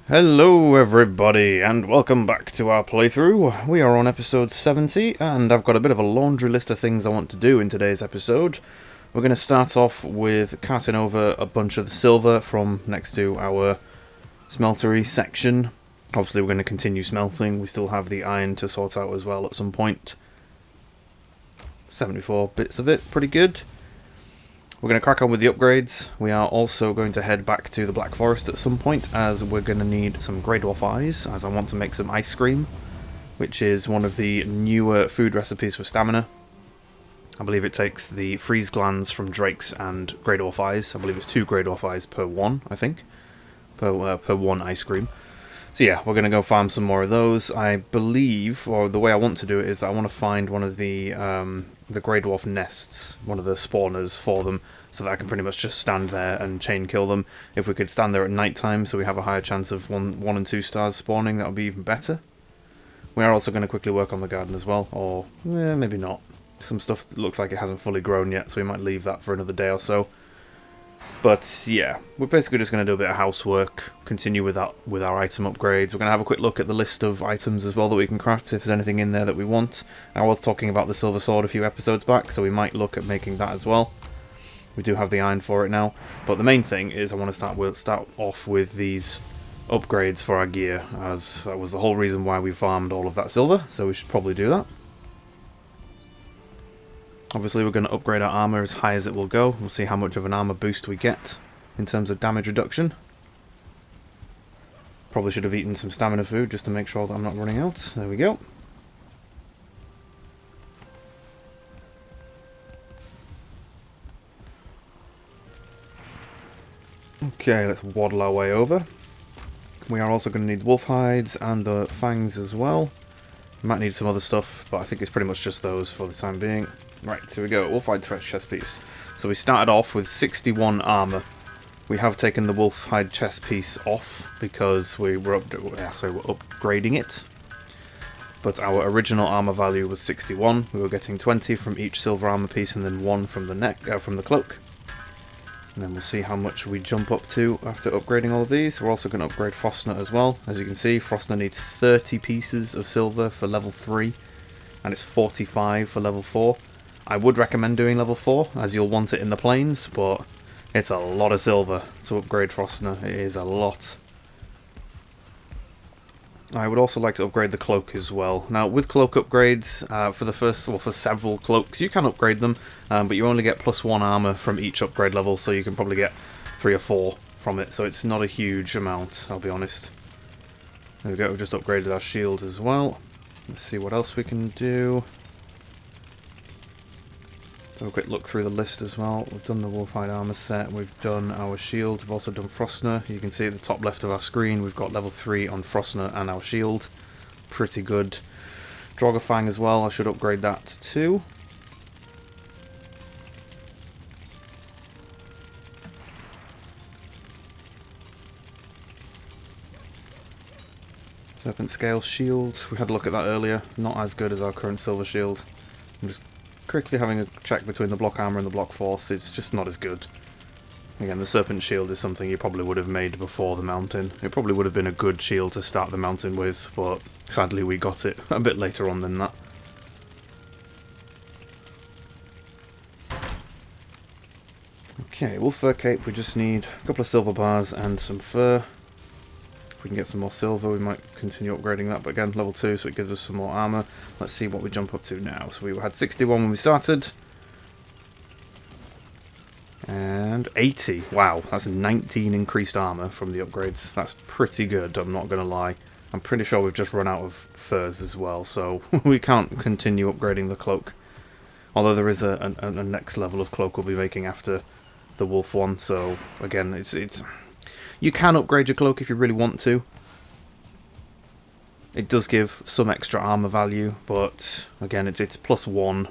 Hello everybody, and welcome back to our playthrough. We are on episode 70, and I've got a bit of a laundry list of things I want to do in today's episode. We're going to start off with carting over a bunch of the silver from next to our smeltery section. Obviously we're going to continue smelting, we still have the iron to sort out as well at some point. 74 bits of it, pretty good. We're going to crack on with the upgrades. We are also going to head back to the Black Forest at some point, as we're going to need some greydwarf eyes, as I want to make some ice cream, which is one of the newer food recipes for stamina. I believe it takes the freeze glands from drakes and greydwarf eyes. I believe it's 2 greydwarf eyes per one, I think, per one ice cream. So yeah, we're going to go farm some more of those. I believe, or the way I want to do it is that I want to find one of the greydwarf nests, one of the spawners for them, so that I can pretty much just stand there and chain kill them. If we could stand there at night time, so we have a higher chance of 1 and 2 stars spawning, that would be even better. We are also going to quickly work on the garden as well, or maybe not. Some stuff that looks like it hasn't fully grown yet, so we might leave that for another day or so. But yeah, we're basically just going to do a bit of housework, continue with our item upgrades. We're going to have a quick look at the list of items as well that we can craft, if there's anything in there that we want. I was talking about the silver sword a few episodes back, so we might look at making that as well. We do have the iron for it now, but the main thing is I want to start off with these upgrades for our gear, as that was the whole reason why we farmed all of that silver, so we should probably do that. Obviously we're going to upgrade our armour as high as it will go. We'll see how much of an armour boost we get in terms of damage reduction. Probably should have eaten some stamina food just to make sure that I'm not running out. There we go. Okay, let's waddle our way over. We are also going to need wolf hides and the fangs as well. Might need some other stuff, but I think it's pretty much just those for the time being. Right, here we go. Wolf hide chest piece. So we started off with 61 armour. We have taken the wolf hide chest piece off because we were upgrading it. But our original armour value was 61. We were getting 20 from each silver armour piece and then 1 from the cloak. And then we'll see how much we jump up to after upgrading all of these. We're also going to upgrade Frostner as well. As you can see, Frostner needs 30 pieces of silver for level 3, and it's 45 for level 4. I would recommend doing level 4, as you'll want it in the plains, but it's a lot of silver to upgrade Frostner. It is a lot. I would also like to upgrade the cloak as well. Now, with cloak upgrades, for several cloaks, you can upgrade them, but you only get +1 armor from each upgrade level, so you can probably get 3 or 4 from it, so it's not a huge amount, I'll be honest. There we go, we've just upgraded our shield as well. Let's see what else we can do. Have a quick look through the list as well. We've done the wolfhide armor set, we've done our shield, we've also done Frostner. You can see at the top left of our screen we've got level 3 on Frostner and our shield. Pretty good. Droggerfang as well, I should upgrade that too. Serpent Scale shield, we had a look at that earlier. Not as good as our current silver shield. I'm just quickly having a check between the block armor and the block force. It's just not as good. Again, the serpent shield is something you probably would have made before the mountain. It probably would have been a good shield to start the mountain with, but sadly we got it a bit later on than that. Okay, wolf fur cape, we just need a couple of silver bars and some fur. If we can get some more silver, we might continue upgrading that, but again, level 2, so it gives us some more armour. Let's see what we jump up to now. So we had 61 when we started. And 80. Wow, that's 19 increased armour from the upgrades. That's pretty good, I'm not going to lie. I'm pretty sure we've just run out of furs as well, so we can't continue upgrading the cloak. Although there is a next level of cloak we'll be making after the wolf one, so again, it's you can upgrade your cloak if you really want to. It does give some extra armor value, but again, it's +1,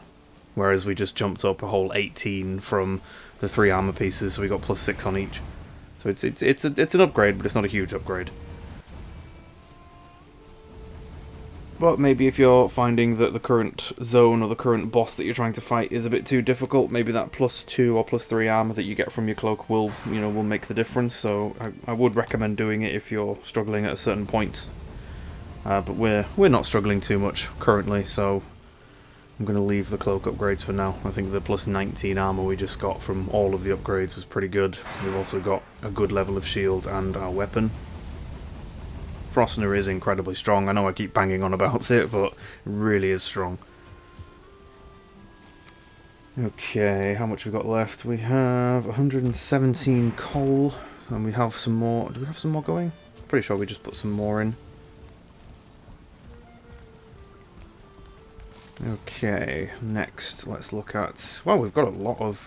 whereas we just jumped up a whole 18 from the 3 armor pieces, so we got +6 on each. So it's an upgrade, but it's not a huge upgrade. But maybe if you're finding that the current zone or the current boss that you're trying to fight is a bit too difficult, maybe that +2 or +3 armor that you get from your cloak will, will make the difference. So I would recommend doing it if you're struggling at a certain point. But we're not struggling too much currently, so I'm going to leave the cloak upgrades for now. I think the +19 armor we just got from all of the upgrades was pretty good. We've also got a good level of shield and our weapon. Frostner is incredibly strong. I know I keep banging on about it, but it really is strong. Okay, how much we got left? We have 117 coal, and we have some more. Do we have some more going? Pretty sure we just put some more in. Okay, next let's look at. Well, we've got a lot of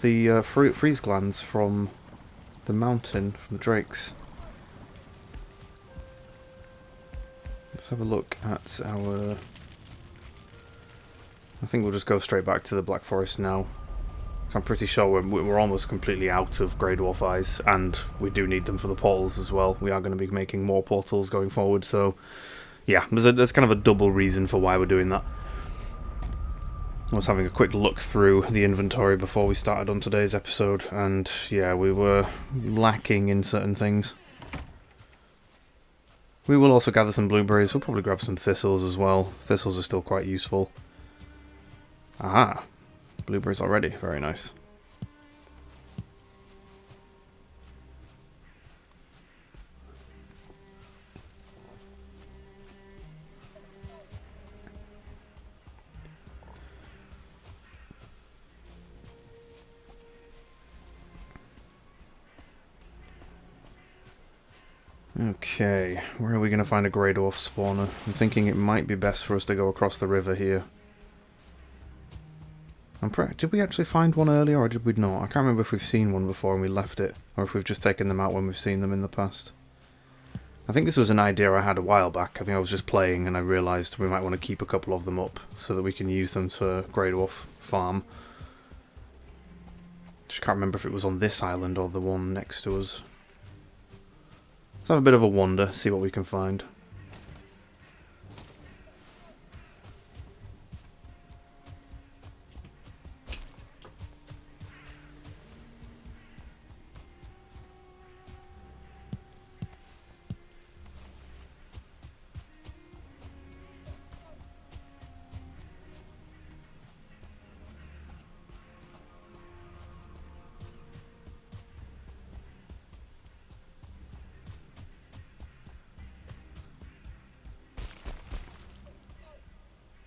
the freeze glands from the mountain, from the drakes. Let's have a look at our... I think we'll just go straight back to the Black Forest now. So I'm pretty sure we're almost completely out of greydwarf eyes, and we do need them for the portals as well. We are going to be making more portals going forward, so yeah, there's kind of a double reason for why we're doing that. I was having a quick look through the inventory before we started on today's episode, and yeah, we were lacking in certain things. We will also gather some blueberries. We'll probably grab some thistles as well. Thistles are still quite useful. Aha! Blueberries already. Very nice. Okay, where are we going to find a greydwarf spawner? I'm thinking it might be best for us to go across the river here. Did we actually find one earlier, or did we not? I can't remember if we've seen one before and we left it, or if we've just taken them out when we've seen them in the past. I think this was an idea I had a while back. I think I was just playing and I realised we might want to keep a couple of them up so that we can use them for greydwarf farm. Just can't remember if it was on this island or the one next to us. Let's have a bit of a wander, see what we can find.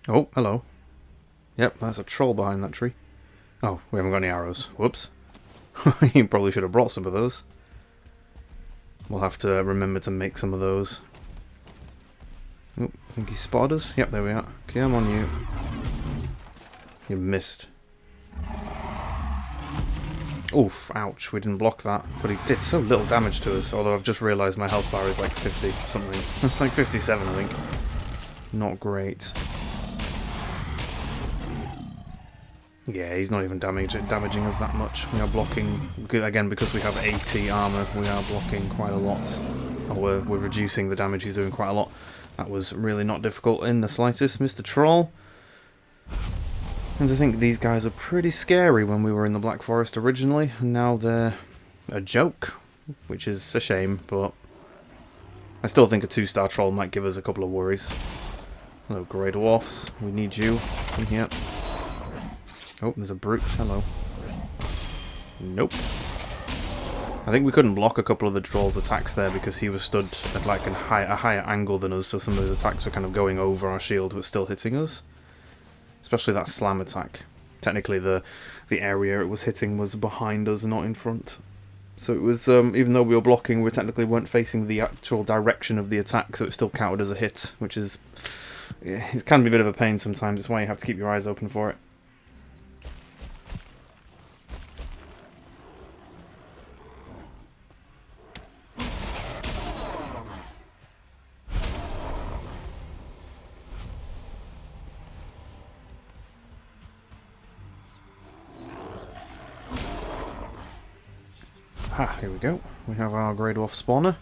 Oh, hello. Yep, that's a troll behind that tree. Oh, we haven't got any arrows. Whoops. You probably should have brought some of those. We'll have to remember to make some of those. Oh, I think he spotted us. Yep, there we are. Okay, I'm on you. You missed. Oof, ouch, we didn't block that. But he did so little damage to us, although I've just realised my health bar is like 50 something. Like 57, I think. Not great. Yeah, he's not even damaging us that much. We are blocking, again, because we have 80 armor, we are blocking quite a lot. Or we're reducing the damage he's doing quite a lot. That was really not difficult in the slightest, Mr. Troll. And I think these guys are pretty scary when we were in the Black Forest originally, and now they're a joke, which is a shame, but I still think a 2-star troll might give us a couple of worries. Hello, grey dwarfs. We need you in here. Oh, there's a brute. Hello. Nope. I think we couldn't block a couple of the troll's attacks there because he was stood at like a higher angle than us, so some of his attacks were kind of going over our shield but still hitting us. Especially that slam attack. Technically the area it was hitting was behind us, not in front. So it was, even though we were blocking, we technically weren't facing the actual direction of the attack, so it still counted as a hit, which is... it can be a bit of a pain sometimes. That's why you have to keep your eyes open for it. Ah, here we go. We have our greydwarf spawner.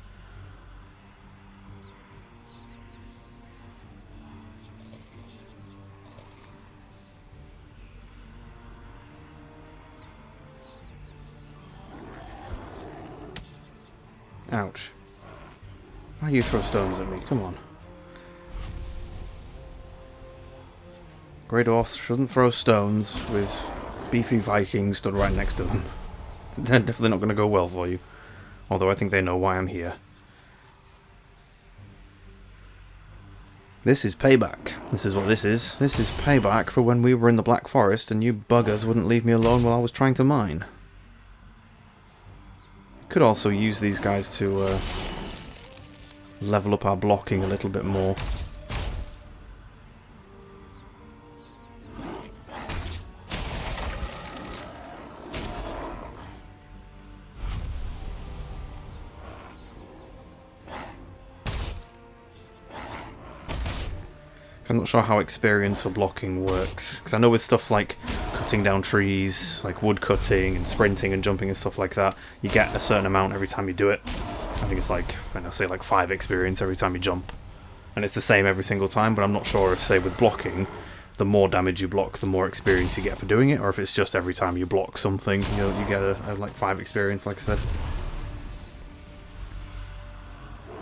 Ouch. Why you throw stones at me? Come on. Greydwarfs shouldn't throw stones with beefy Vikings stood right next to them. They're definitely not going to go well for you. Although I think they know why I'm here. This is payback. This is what this is. This is payback for when we were in the Black Forest and you buggers wouldn't leave me alone while I was trying to mine. Could also use these guys to level up our blocking a little bit more. I'm not sure how experience for blocking works, because I know with stuff like cutting down trees, like wood cutting and sprinting and jumping and stuff like that, you get a certain amount every time you do it. I think it's like, when I say like 5 experience every time you jump. And it's the same every single time, but I'm not sure if, say, with blocking, the more damage you block, the more experience you get for doing it, or if it's just every time you block something, you get a like 5 experience, like I said.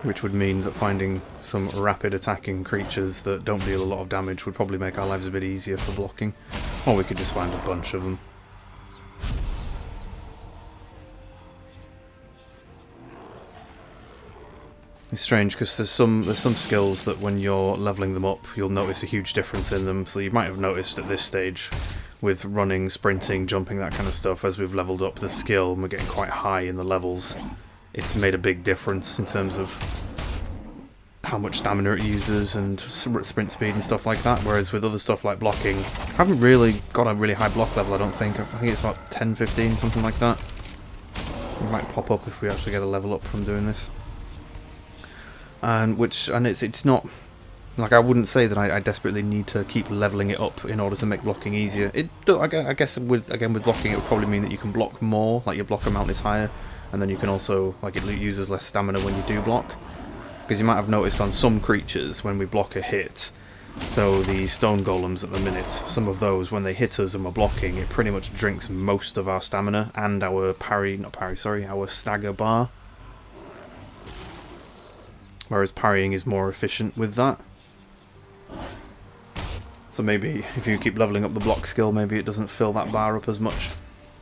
Which would mean that finding some rapid attacking creatures that don't deal a lot of damage would probably make our lives a bit easier for blocking. Or we could just find a bunch of them. It's strange because there's some skills that when you're leveling them up you'll notice a huge difference in them. So you might have noticed at this stage with running, sprinting, jumping, that kind of stuff, as we've leveled up the skill and we're getting quite high in the levels, it's made a big difference in terms of how much stamina it uses and sprint speed and stuff like that, whereas with other stuff like blocking, I haven't really got a really high block level, I don't think. I think it's about 10, 15, something like that. It might pop up if we actually get a level up from doing this. And it's not, like, I wouldn't say that I desperately need to keep leveling it up in order to make blocking easier. I guess with blocking it would probably mean that you can block more, like your block amount is higher, and then you can also, like, it uses less stamina when you do block. Because you might have noticed on some creatures when we block a hit, so the stone golems at the minute, some of those when they hit us and we're blocking, it pretty much drinks most of our stamina and our our stagger bar. Whereas parrying is more efficient with that. So maybe if you keep leveling up the block skill, maybe it doesn't fill that bar up as much.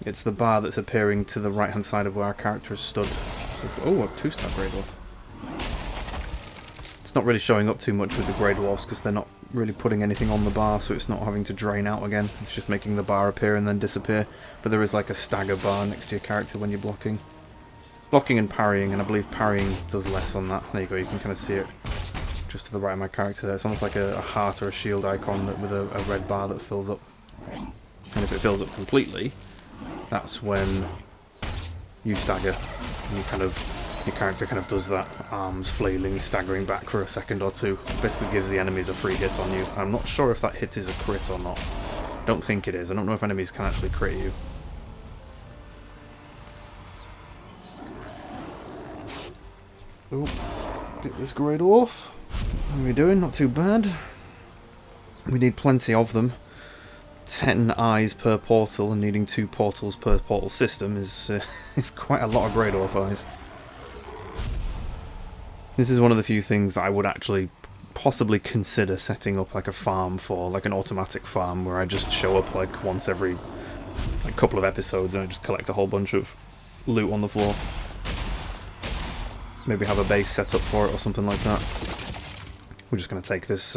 It's the bar that's appearing to the right hand side of where our character is stood. Oh, a 2-star greydwarf. It's not really showing up too much with the greydwarfs because they're not really putting anything on the bar, so it's not having to drain out again. It's just making the bar appear and then disappear. But there is like a stagger bar next to your character when you're blocking. Blocking and parrying, and I believe parrying does less on that. There you go, you can kind of see it just to the right of my character there. It's almost like a heart or a shield icon with a red bar that fills up. And if it fills up completely, that's when you stagger. And your character kind of does that arms flailing, staggering back for a second or two. Basically gives the enemies a free hit on you. I'm not sure if that hit is a crit or not. Don't think it is. I don't know if enemies can actually crit you. Oh, get this greydwarf. How are we doing? Not too bad. We need plenty of them. 10 eyes per portal, and needing 2 portals per portal system is quite a lot of greydwarf eyes. This is one of the few things that I would actually possibly consider setting up like a farm for, like an automatic farm where I just show up like once every couple of episodes and I just collect a whole bunch of loot on the floor. Maybe have a base set up for it or something like that. We're just going to take this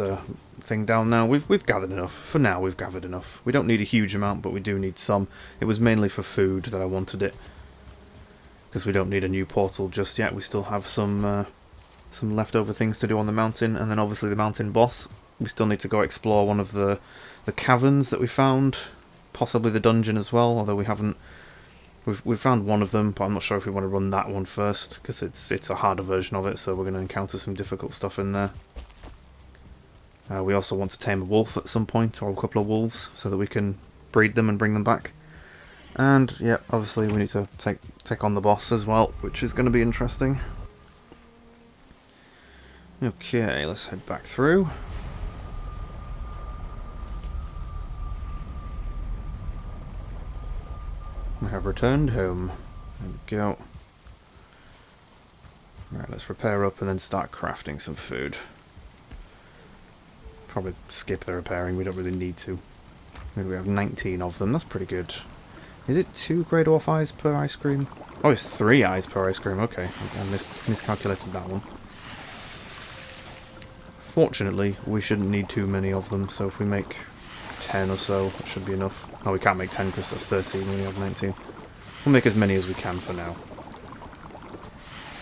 thing down now. We've gathered enough. For now, we've gathered enough. We don't need a huge amount, but we do need some. It was mainly for food that I wanted it, because we don't need a new portal just yet. We still have some leftover things to do on the mountain, and then obviously the mountain boss. We still need to go explore one of the caverns that we found, possibly the dungeon as well, although we haven't. We've found one of them, but I'm not sure if we want to run that one first, because it's a harder version of it, so we're going to encounter some difficult stuff in there. We also want to tame a wolf at some point, or a couple of wolves, so that we can breed them and bring them back. And, yeah, obviously we need to take on the boss as well, which is going to be interesting. Okay, let's head back through. We have returned home. There we go. Right, let's repair up and then start crafting some food. Probably skip the repairing, we don't really need to. Maybe we have 19 of them, that's pretty good. Is it 2 greydwarf eyes per ice cream? Oh, it's 3 eyes per ice cream, okay. I miscalculated that one. Fortunately, we shouldn't need too many of them, so if we make 10 or so, that should be enough. Oh, we can't make 10 because that's 13, we only have 19. We'll make as many as we can for now.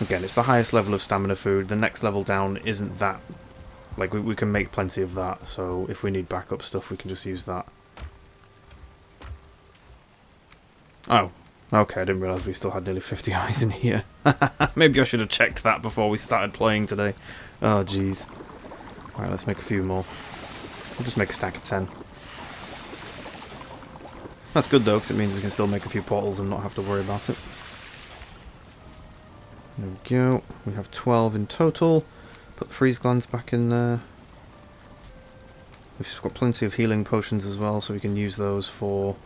Again, it's the highest level of stamina food. The next level down isn't that. Like, we can make plenty of that, so if we need backup stuff, we can just use that. Oh, okay, I didn't realise we still had nearly 50 eyes in here. Maybe I should have checked that before we started playing today. Oh, jeez. Alright, let's make a few more. We'll just make a stack of 10. That's good, though, because it means we can still make a few portals and not have to worry about it. There we go. We have 12 in total. Put the freeze glands back in there. We've got plenty of healing potions as well, so we can use those for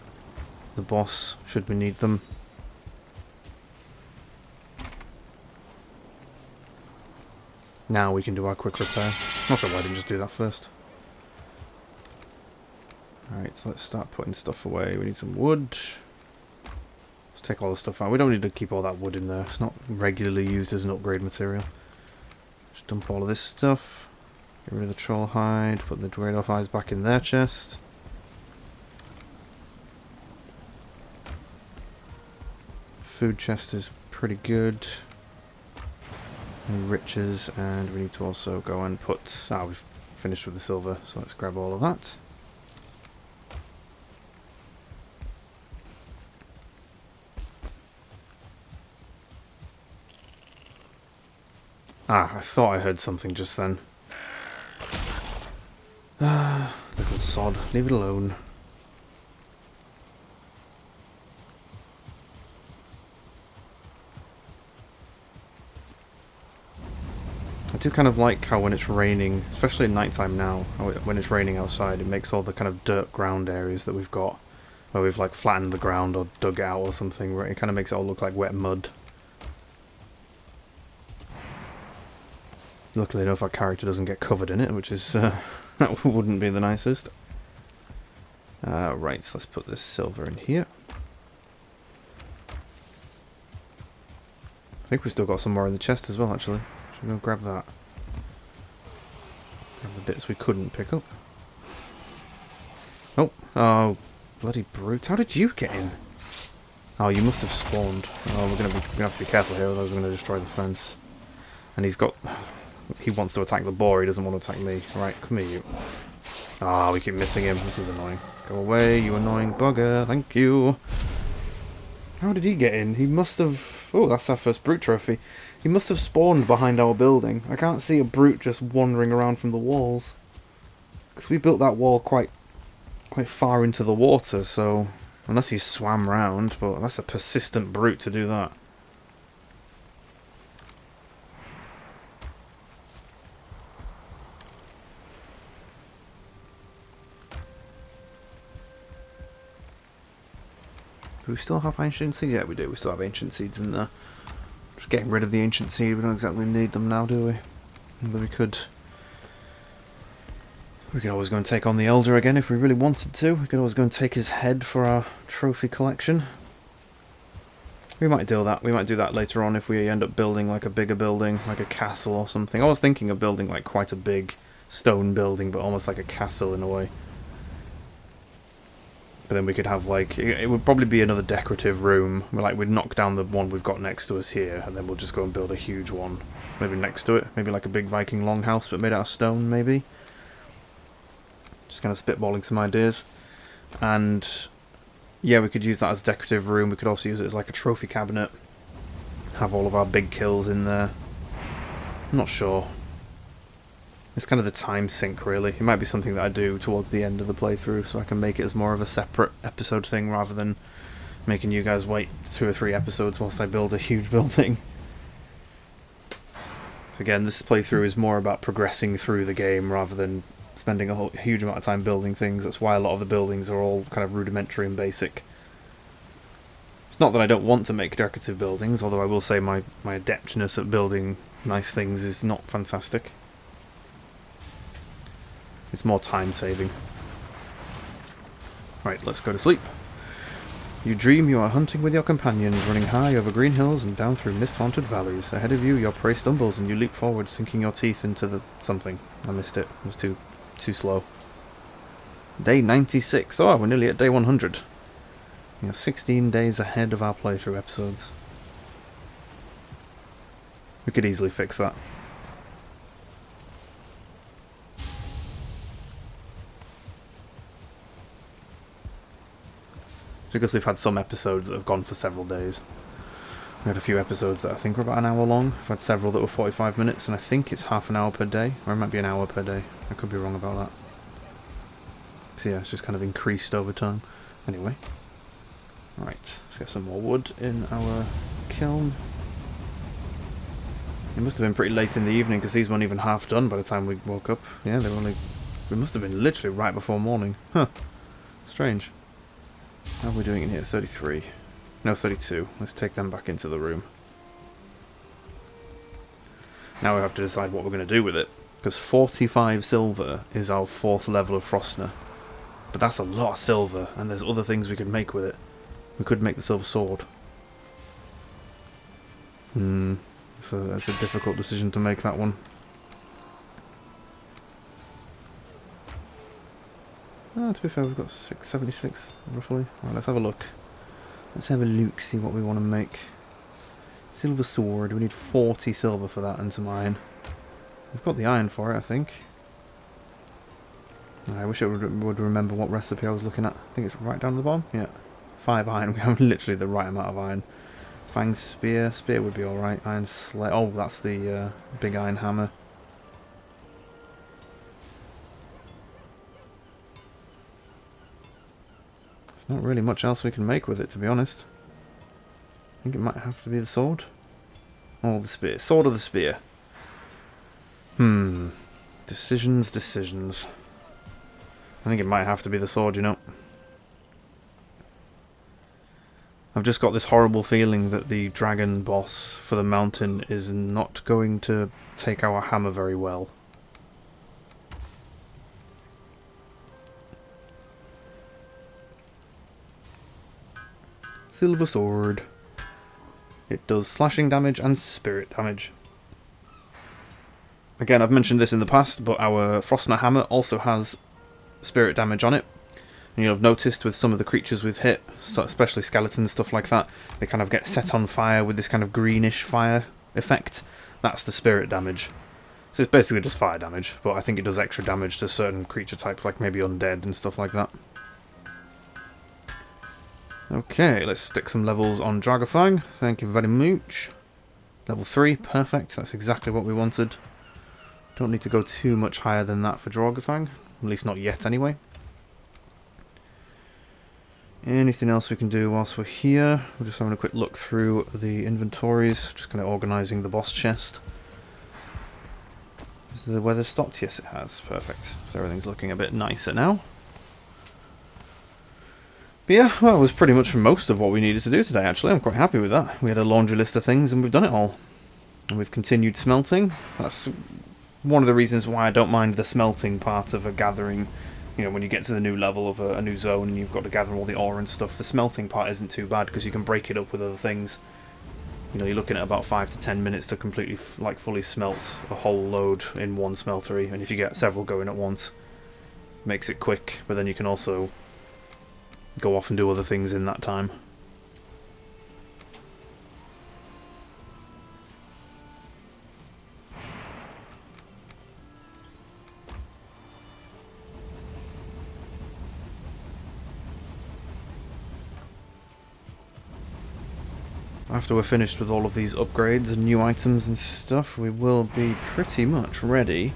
the boss, should we need them. Now we can do our quick repair. Not sure why I didn't just do that first. Alright, so let's start putting stuff away. We need some wood. Let's take all the stuff out. We don't need to keep all that wood in there. It's not regularly used as an upgrade material. Just dump all of this stuff. Get rid of the troll hide. Put the greydwarf eyes back in their chest. Food chest is pretty good. Riches, and we need to also go and put... Ah, we've finished with the silver, so let's grab all of that. Ah, I thought I heard something just then. Ah, little sod. Leave it alone. I do kind of like how when it's raining, especially at night time now, when it's raining outside, it makes all the kind of dirt ground areas that we've got, where we've like flattened the ground or dug out or something, where it kind of makes it all look like wet mud. Luckily enough, our character doesn't get covered in it, which is, that wouldn't be the nicest. Right, so let's put this silver in here. I think we've still got some more in the chest as well, actually. Should we go grab that? Grab the bits we couldn't pick up. Oh, bloody brute. How did you get in? Oh, you must have spawned. Oh, we're gonna have to be careful here, otherwise we're gonna destroy the fence. And he wants to attack the boar, he doesn't want to attack me. Right, come here, you. Ah, we keep missing him. This is annoying. Go away, you annoying bugger. Thank you. How did he get in? He must have... Oh, that's our first brute trophy. He must have spawned behind our building. I can't see a brute just wandering around from the walls. Because we built that wall quite far into the water, so... Unless he swam round, but that's a persistent brute to do that. Do we still have ancient seeds? Yeah, we do. We still have ancient seeds in there. Just getting rid of the ancient seed. We don't exactly need them now, do we? Although we could always go and take on the Elder again if we really wanted to. We could always go and take his head for our trophy collection. We might do that. We might do that later on if we end up building like a bigger building, like a castle or something. I was thinking of building like quite a big stone building, but almost like a castle in a way. But then we could have like, it would probably be another decorative room. We'd knock down the one we've got next to us here, and then we'll just go and build a huge one. Maybe next to it. Maybe like a big Viking longhouse, but made out of stone, maybe. Just kind of spitballing some ideas. And yeah, we could use that as a decorative room. We could also use it as like a trophy cabinet. Have all of our big kills in there. I'm not sure. It's kind of the time sink, really. It might be something that I do towards the end of the playthrough, so I can make it as more of a separate episode thing, rather than making you guys wait 2 or 3 episodes whilst I build a huge building. So again, this playthrough is more about progressing through the game, rather than spending a huge amount of time building things. That's why a lot of the buildings are all kind of rudimentary and basic. It's not that I don't want to make decorative buildings, although I will say my adeptness at building nice things is not fantastic. It's more time saving. Right, let's go to sleep. You dream you are hunting with your companions, running high over green hills and down through mist-haunted valleys. Ahead of you, your prey stumbles and you leap forward, sinking your teeth into the something. I missed it. It was too slow. Day 96. Oh, we're nearly at day 100. We are 16 days ahead of our playthrough episodes. We could easily fix that. Because we've had some episodes that have gone for several days. We had a few episodes that I think were about an hour long. We've had several that were 45 minutes, and I think it's half an hour per day. Or it might be an hour per day. I could be wrong about that. So yeah, it's just kind of increased over time. Anyway. Right, let's get some more wood in our kiln. It must have been pretty late in the evening, because these weren't even half done by the time we woke up. Yeah, they were only... It must have been literally right before morning. Huh. Strange. How are we doing in here? 33. No, 32. Let's take them back into the room. Now we have to decide what we're going to do with it. Because 45 silver is our 4th level of Frostner. But that's a lot of silver, and there's other things we could make with it. We could make the silver sword. So that's a difficult decision to make, that one. To be fair, we've got 676, roughly. Right, let's have a look. Let's have a look, see what we want to make. Silver sword, we need 40 silver for that and some iron. We've got the iron for it, I think. I wish I would remember what recipe I was looking at. I think it's right down the bottom. Yeah. 5 iron, we have literally the right amount of iron. Fang spear, spear would be alright. Iron slate, oh that's the big iron hammer. There's not really much else we can make with it, to be honest. I think it might have to be the sword. Or the spear. Sword or the spear? Decisions. I think it might have to be the sword, you know. I've just got this horrible feeling that the dragon boss for the mountain is not going to take our hammer very well. Silver sword. It does slashing damage and spirit damage. Again, I've mentioned this in the past, but our Frostner hammer also has spirit damage on it. And you'll have noticed with some of the creatures we've hit, especially skeletons, stuff like that, they kind of get set on fire with this kind of greenish fire effect. That's the spirit damage. So it's basically just fire damage, but I think it does extra damage to certain creature types, like maybe undead and stuff like that. Okay, let's stick some levels on Dragofang. Thank you very much. Level 3, perfect. That's exactly what we wanted. Don't need to go too much higher than that for Dragofang. At least not yet, anyway. Anything else we can do whilst we're here? We're just having a quick look through the inventories. Just kind of organising the boss chest. Has the weather stopped? Yes, it has. Perfect. So everything's looking a bit nicer now. But yeah, well, that was pretty much most of what we needed to do today, actually. I'm quite happy with that. We had a laundry list of things and we've done it all. And we've continued smelting. That's one of the reasons why I don't mind the smelting part of a gathering. You know, when you get to the new level of a new zone and you've got to gather all the ore and stuff, the smelting part isn't too bad because you can break it up with other things. You know, you're looking at about 5 to 10 minutes to completely, fully smelt a whole load in one smeltery. And if you get several going at once, it makes it quick. But then you can also go off and do other things in that time. After we're finished with all of these upgrades and new items and stuff, we will be pretty much ready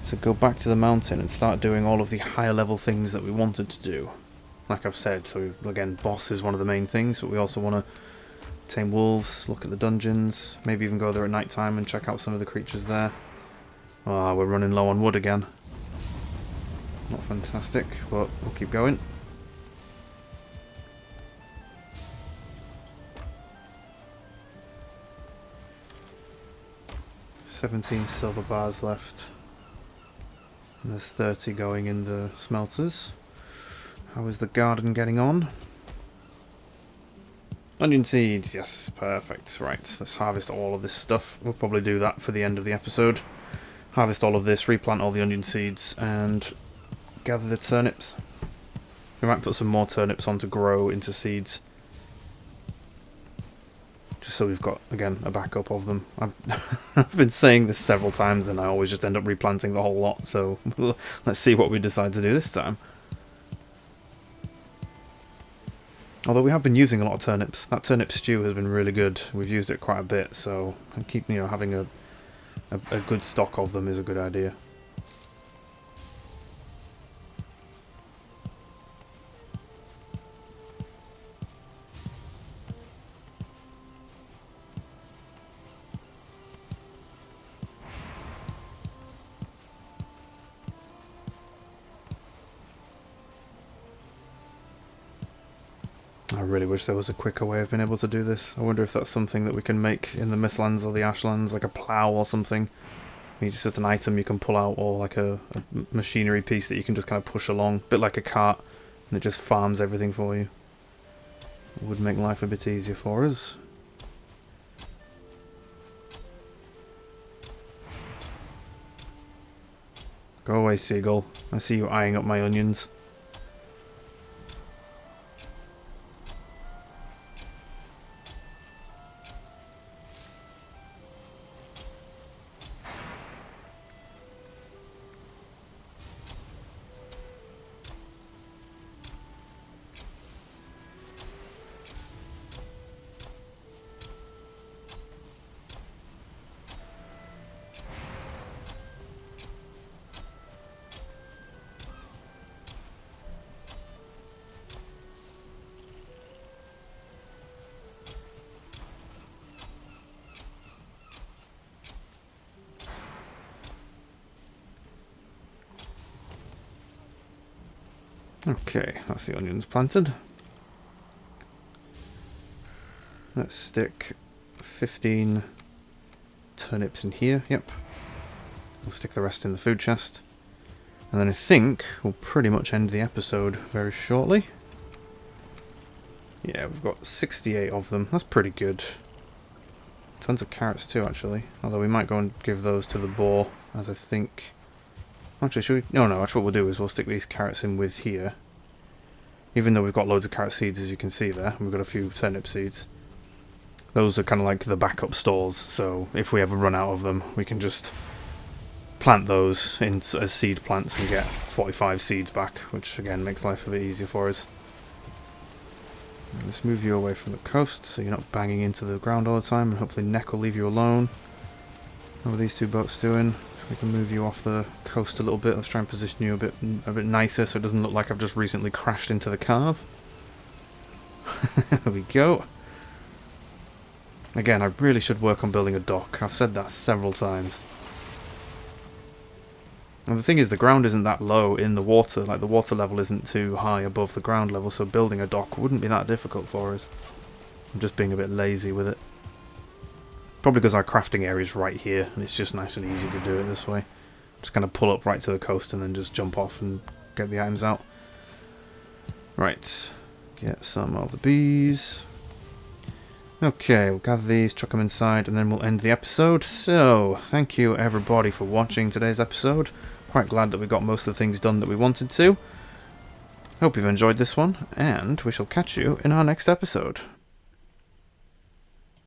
to go back to the mountain and start doing all of the higher level things that we wanted to do. Like I've said, so again, boss is one of the main things, but we also want to tame wolves, look at the dungeons, maybe even go there at night time and check out some of the creatures there. Ah, we're running low on wood again. Not fantastic, but we'll keep going. 17 silver bars left. And there's 30 going in the smelters. How is the garden getting on? Onion seeds, yes, perfect. Right, let's harvest all of this stuff. We'll probably do that for the end of the episode. Harvest all of this, replant all the onion seeds, and gather the turnips. We might put some more turnips on to grow into seeds. Just so we've got, again, a backup of them. I've been saying this several times and I always just end up replanting the whole lot, so let's see what we decide to do this time. Although we have been using a lot of turnips. That turnip stew has been really good. We've used it quite a bit, so I keep, having a good stock of them is a good idea. I really wish there was a quicker way of being able to do this. I wonder if that's something that we can make in the Mistlands or the Ashlands, like a plough or something. Maybe just an item you can pull out, or like a machinery piece that you can just kind of push along, a bit like a cart, and it just farms everything for you. It would make life a bit easier for us. Go away, seagull. I see you eyeing up my onions. Okay, that's the onions planted. Let's stick 15 turnips in here, yep. We'll stick the rest in the food chest. And then I think we'll pretty much end the episode very shortly. Yeah, we've got 68 of them, that's pretty good. Tons of carrots too, actually. Although we might go and give those to the boar, as I think... Actually, should we... No, actually what we'll do is we'll stick these carrots in with here. Even though we've got loads of carrot seeds, as you can see there. We've got a few turnip seeds. Those are kind of like the backup stores, so if we ever run out of them, we can just plant those as seed plants and get 45 seeds back, which again makes life a bit easier for us. Let's move you away from the coast so you're not banging into the ground all the time, and hopefully Neck will leave you alone. What are these two boats doing? We can move you off the coast a little bit. Let's try and position you a bit nicer so it doesn't look like I've just recently crashed into the carve. There we go. Again, I really should work on building a dock. I've said that several times. And the thing is, the ground isn't that low in the water. Like, the water level isn't too high above the ground level, so building a dock wouldn't be that difficult for us. I'm just being a bit lazy with it. Probably because our crafting area is right here, and it's just nice and easy to do it this way. Just kind of pull up right to the coast and then just jump off and get the items out. Right, get some of the bees. Okay, we'll gather these, chuck them inside, and then we'll end the episode. So, thank you everybody for watching today's episode. Quite glad that we got most of the things done that we wanted to. Hope you've enjoyed this one, and we shall catch you in our next episode.